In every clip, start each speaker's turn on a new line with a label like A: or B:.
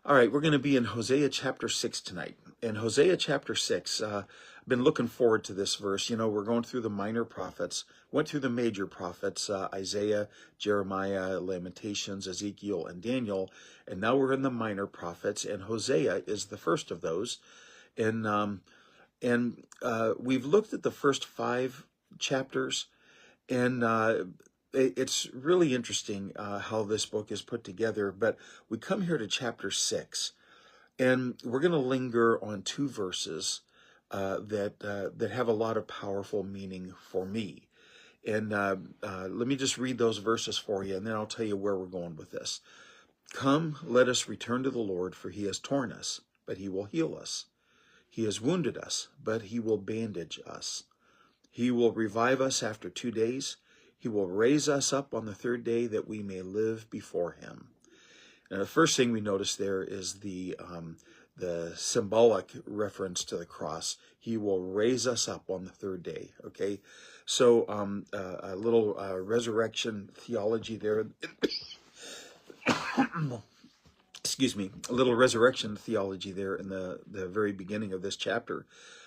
A: All right, we're going to be in Hosea chapter 6 tonight. In Hosea chapter 6, I've been looking forward to this verse. You know, we're going through the minor prophets, went through the major prophets, Isaiah, Jeremiah, Lamentations, Ezekiel, and Daniel, and now we're in the minor prophets, and Hosea is the first of those. And we've looked at the first 5 chapters, and it's really interesting how this book is put together, but we come here to chapter 6, and we're going to linger on 2 verses that have a lot of powerful meaning for me. And let me just read those verses for you, and then I'll tell you where we're going with this. Come, let us return to the Lord, for he has torn us, but he will heal us. He has wounded us, but he will bandage us. He will revive us after 2 days. He will raise us up on the 3rd day that we may live before him. And the first thing we notice there is the symbolic reference to the cross. He will raise us up on the 3rd day. Okay, so a little resurrection theology there. Excuse me, a little resurrection theology there in the very beginning of this chapter.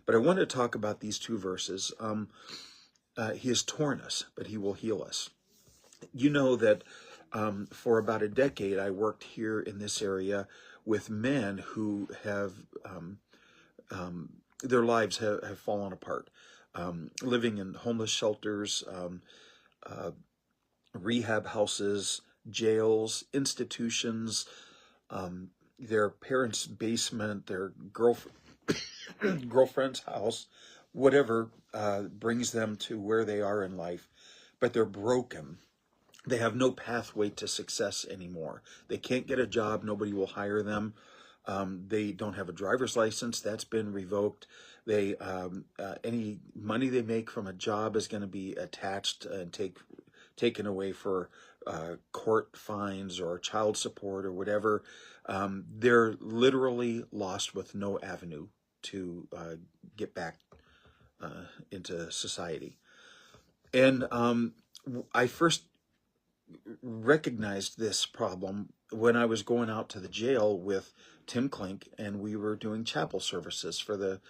A: But I want to talk about these 2 verses. He has torn us, but he will heal us. You know that for about a decade, I worked here in this area with men who have, their lives have fallen apart, living in homeless shelters, rehab houses, jails, institutions, their parents' basement, their girlfriend's house, whatever brings them to where they are in life, but they're broken. They have no pathway to success anymore. They can't get a job. Nobody will hire them. They don't have a driver's license. That's been revoked. They any money they make from a job is going to be attached and taken away for court fines or child support or whatever. They're literally lost with no avenue to get back into society. And I first recognized this problem when I was going out to the jail with Tim Klink, and we were doing chapel services for the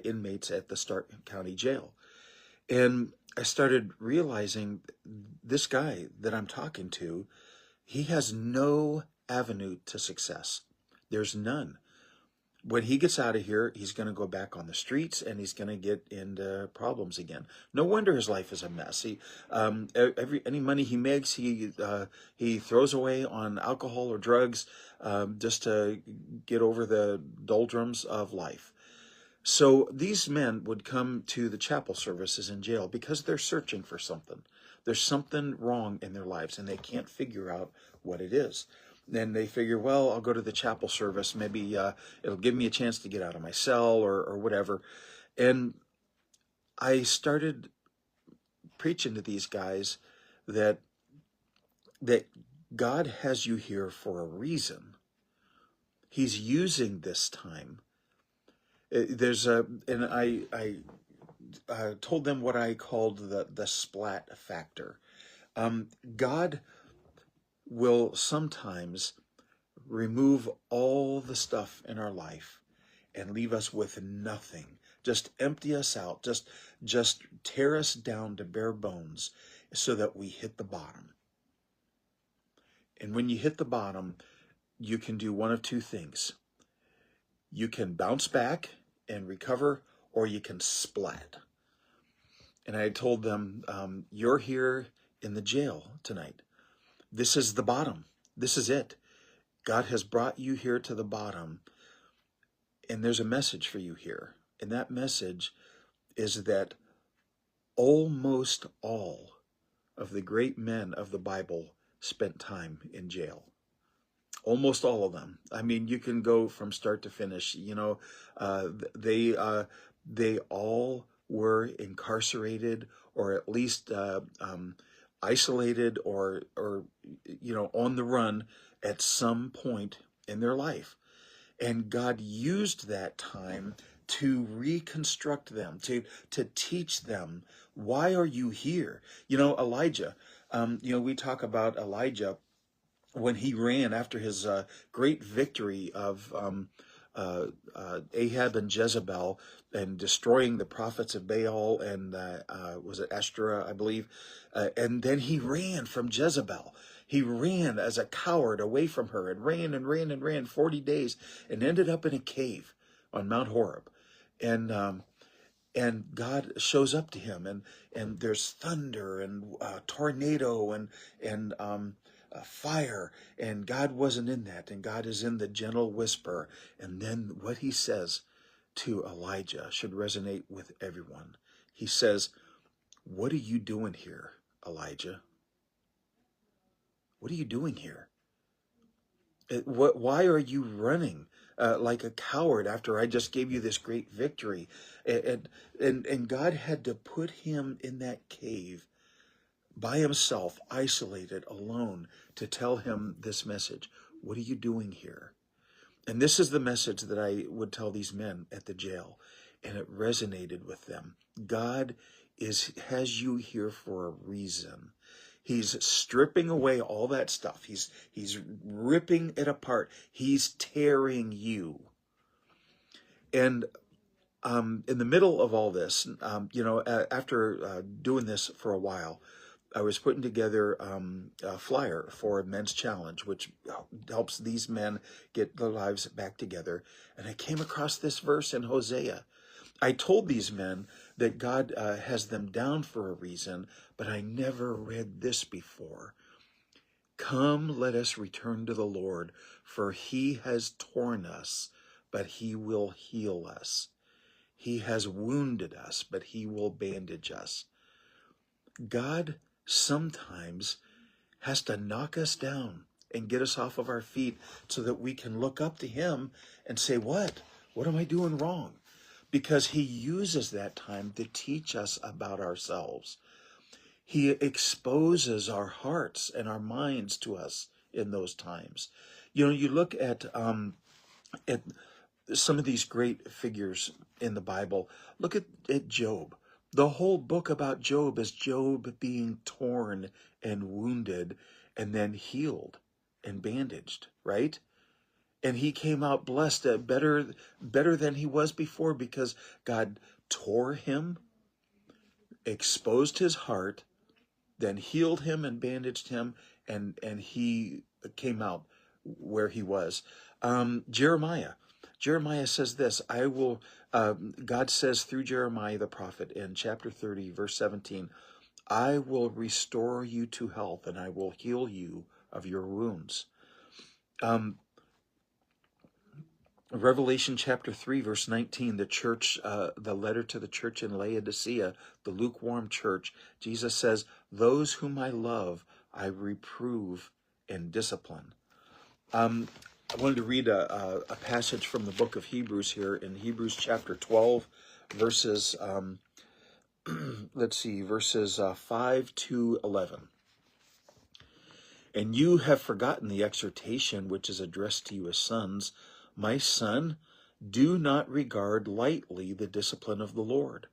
A: inmates at the Stark County Jail. And I started realizing this guy that I'm talking to, he has no avenue to success. There's none. When he gets out of here, he's going to go back on the streets and he's going to get into problems again. No wonder his life is a mess. He, any money he makes, he throws away on alcohol or drugs just to get over the doldrums of life. So these men would come to the chapel services in jail because they're searching for something. There's something wrong in their lives and they can't figure out what it is. Then they figure, well, I'll go to the chapel service. Maybe it'll give me a chance to get out of my cell or whatever. And I started preaching to these guys that God has you here for a reason. He's using this time. And I told them what I called the splat factor. God will sometimes remove all the stuff in our life and leave us with nothing. Just empty us out. Just tear us down to bare bones so that we hit the bottom. And when you hit the bottom, you can do one of 2 things. You can bounce back and recover, or you can splat. And I told them, you're here in the jail tonight. This is the bottom. This is it. God has brought you here to the bottom, and there's a message for you here. And that message is that almost all of the great men of the Bible spent time in jail. Almost all of them. I mean, you can go from start to finish. You know, they all were incarcerated, or at least isolated, or you know, on the run at some point in their life. And God used that time to reconstruct them, to teach them, why are you here? You know, Elijah, you know, we talk about Elijah when he ran after his great victory of Ahab and Jezebel and destroying the prophets of Baal and was it Ashtoreth, I believe, and then he ran from Jezebel. He ran as a coward away from her and ran and ran and ran 40 days and ended up in a cave on Mount Horeb. And God shows up to him, and there's thunder and tornado and fire, and God wasn't in that, and God is in the gentle whisper. And then what he says to Elijah should resonate with everyone. He says, "What are you doing here, Elijah? What are you doing here? Why are you running like a coward after I just gave you this great victory?" And God had to put him in that cave by himself, isolated, alone, to tell him this message. What are you doing here? And this is the message that I would tell these men at the jail, and it resonated with them. God has you here for a reason. He's stripping away all that stuff. He's ripping it apart. He's tearing you. And in the middle of all this, after doing this for a while, I was putting together a flyer for Men's Challenge, which helps these men get their lives back together. And I came across this verse in Hosea. I told these men that God has them down for a reason, but I never read this before. "Come, let us return to the Lord, for he has torn us, but he will heal us. He has wounded us, but he will bandage us." God sometimes has to knock us down and get us off of our feet so that we can look up to him and say, what am I doing wrong? Because he uses that time to teach us about ourselves. He exposes our hearts and our minds to us in those times. You look at some of these great figures in the Bible. Look at Job. The whole book about Job is Job being torn and wounded and then healed and bandaged, right? And he came out blessed, better than he was before, because God tore him, exposed his heart, then healed him and bandaged him, and he came out where he was. Jeremiah says this, God says through Jeremiah the prophet in chapter 30, verse 17, "I will restore you to health, and I will heal you of your wounds." Revelation chapter 3, verse 19, the letter to the church in Laodicea, the lukewarm church, Jesus says, "Those whom I love, I reprove and discipline." I wanted to read a passage from the book of Hebrews here in Hebrews chapter 12, verses, verses 5 to 11. "And you have forgotten the exhortation which is addressed to you as sons. My son, do not regard lightly the discipline of the Lord,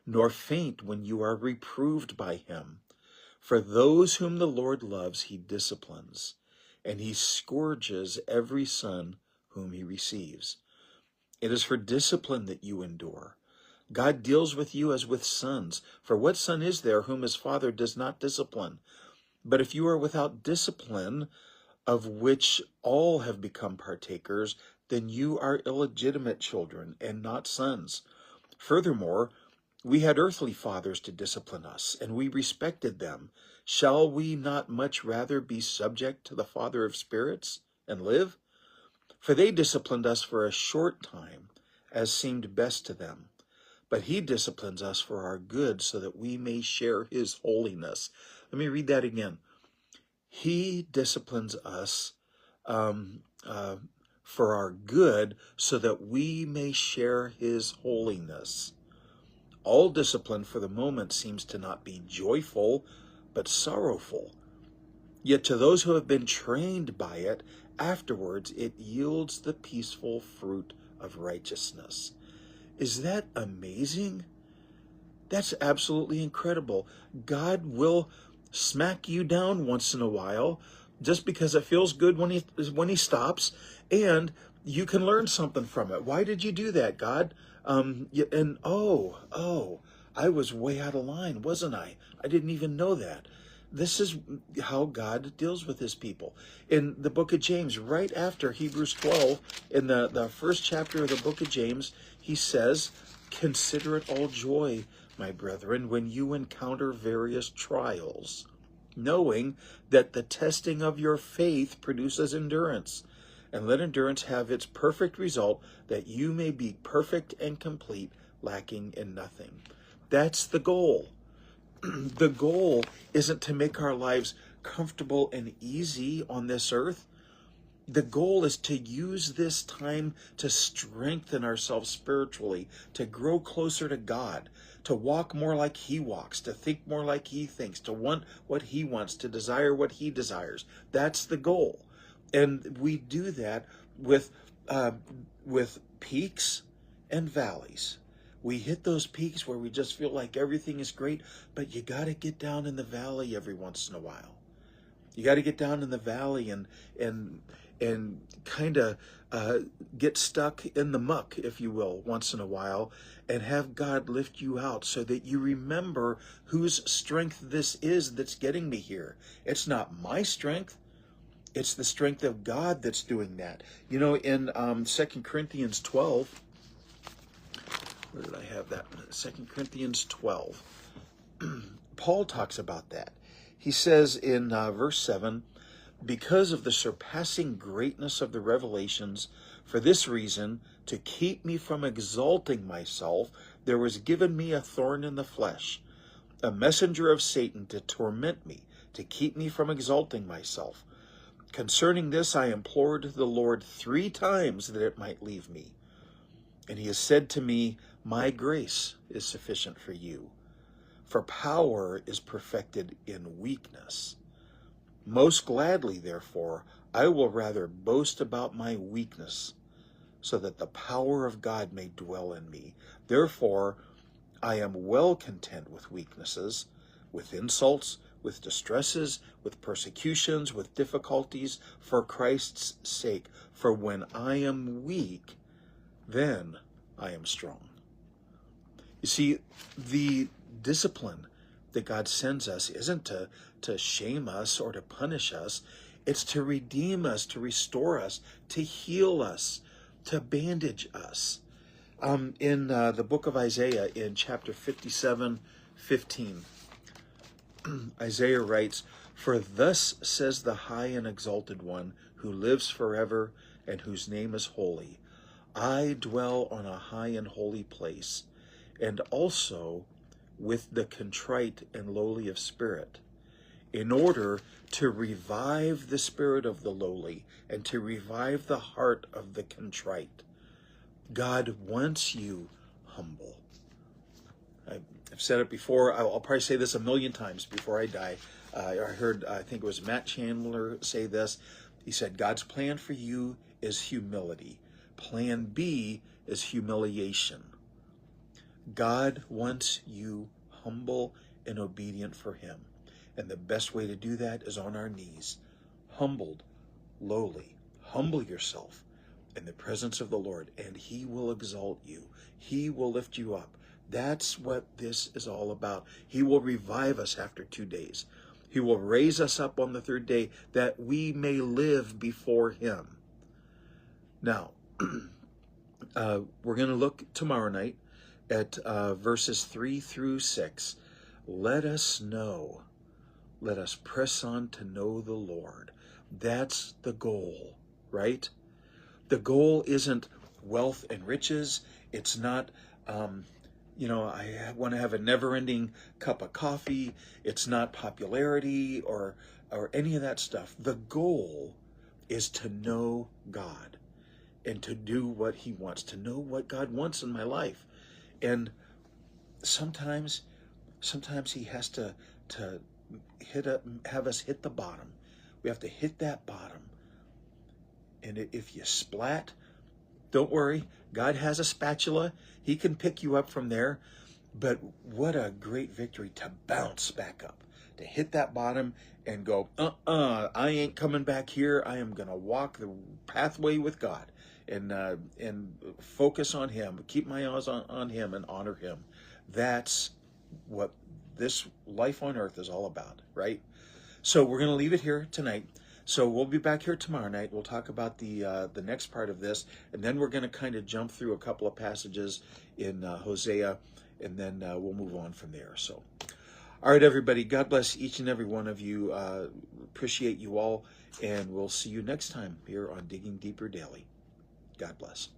A: nor faint when you are reproved by him. For those whom the Lord loves, he disciplines, and he scourges every son whom he receives. It is for discipline that you endure. God deals with you as with sons. For what son is there whom his father does not discipline? But if you are without discipline, of which all have become partakers, then you are illegitimate children and not sons. Furthermore, we had earthly fathers to discipline us, and we respected them. Shall we not much rather be subject to the Father of spirits and live? For they disciplined us for a short time, as seemed best to them. But he disciplines us for our good, so that we may share his holiness." Let me read that again. He disciplines us for our good, so that we may share his holiness. All discipline for the moment seems to not be joyful, but sorrowful. Yet to those who have been trained by it, afterwards it yields the peaceful fruit of righteousness. Is that amazing? That's absolutely incredible. God will smack you down once in a while, just because it feels good when he stops, and you can learn something from it. Why did you do that, God? And I was way out of line, wasn't I? I didn't even know that. This is how God deals with his people. In the book of James, right after Hebrews 12, in the first chapter of the book of James, he says, "Consider it all joy, my brethren, when you encounter various trials, knowing that the testing of your faith produces endurance. And let endurance have its perfect result, that you may be perfect and complete, lacking in nothing." That's the goal. The goal isn't to make our lives comfortable and easy on this earth. The goal is to use this time to strengthen ourselves spiritually, to grow closer to God, to walk more like he walks, to think more like he thinks, to want what he wants, to desire what he desires. That's the goal. And we do that with peaks and valleys. We hit those peaks where we just feel like everything is great, but you got to get down in the valley every once in a while. You got to get down in the valley and kind of get stuck in the muck, if you will, once in a while, and have God lift you out so that you remember whose strength this is that's getting me here. It's not my strength. It's the strength of God that's doing that. You know, in 2 Corinthians 12, where did I have that? 2 Corinthians 12. Paul talks about that. He says in verse 7, "Because of the surpassing greatness of the revelations, for this reason, to keep me from exalting myself, there was given me a thorn in the flesh, a messenger of Satan to torment me, to keep me from exalting myself. Concerning this I implored the Lord 3 times that it might leave me. And he has said to me, my grace is sufficient for you, for power is perfected in weakness. Most gladly, therefore, I will rather boast about my weakness, so that the power of God may dwell in me. Therefore, I am well content with weaknesses, with insults, with distresses, with persecutions, with difficulties, for Christ's sake. For when I am weak, then I am strong." You see, the discipline that God sends us isn't to shame us or to punish us. It's to redeem us, to restore us, to heal us, to bandage us. In the book of Isaiah, in chapter 57:15, Isaiah writes, "For thus says the high and exalted one, who lives forever and whose name is holy. I dwell on a high and holy place, and also with the contrite and lowly of spirit, in order to revive the spirit of the lowly and to revive the heart of the contrite." God wants you humble. I've said it before. I'll probably say this a million times before I die. I heard, I think it was Matt Chandler say this. He said, God's plan for you is humility. Plan B is humiliation. God wants you humble and obedient for him. And the best way to do that is on our knees, humbled, lowly. Humble yourself in the presence of the Lord, and he will exalt you. He will lift you up. That's what this is all about. He will revive us after 2 days. He will raise us up on the 3rd day that we may live before him. Now, we're going to look tomorrow night at verses 3 through 6. Let us know. Let us press on to know the Lord. That's the goal, right? The goal isn't wealth and riches. It's not, I want to have a never-ending cup of coffee. It's not popularity or any of that stuff. The goal is to know God and to do what he wants, to know what God wants in my life. And sometimes he has to have us hit the bottom. We have to hit that bottom. And if you splat, don't worry. God has a spatula. He can pick you up from there. But what a great victory to bounce back up, to hit that bottom and go, I ain't coming back here. I am going to walk the pathway with God and focus on him, keep my eyes on him and honor him. That's what this life on earth is all about, right? So we're going to leave it here tonight. So we'll be back here tomorrow night. We'll talk about the next part of this, and then we're going to kind of jump through a couple of passages in Hosea, and then we'll move on from there. So, all right, everybody. God bless each and every one of you. Appreciate you all, and we'll see you next time here on Digging Deeper Daily. God bless.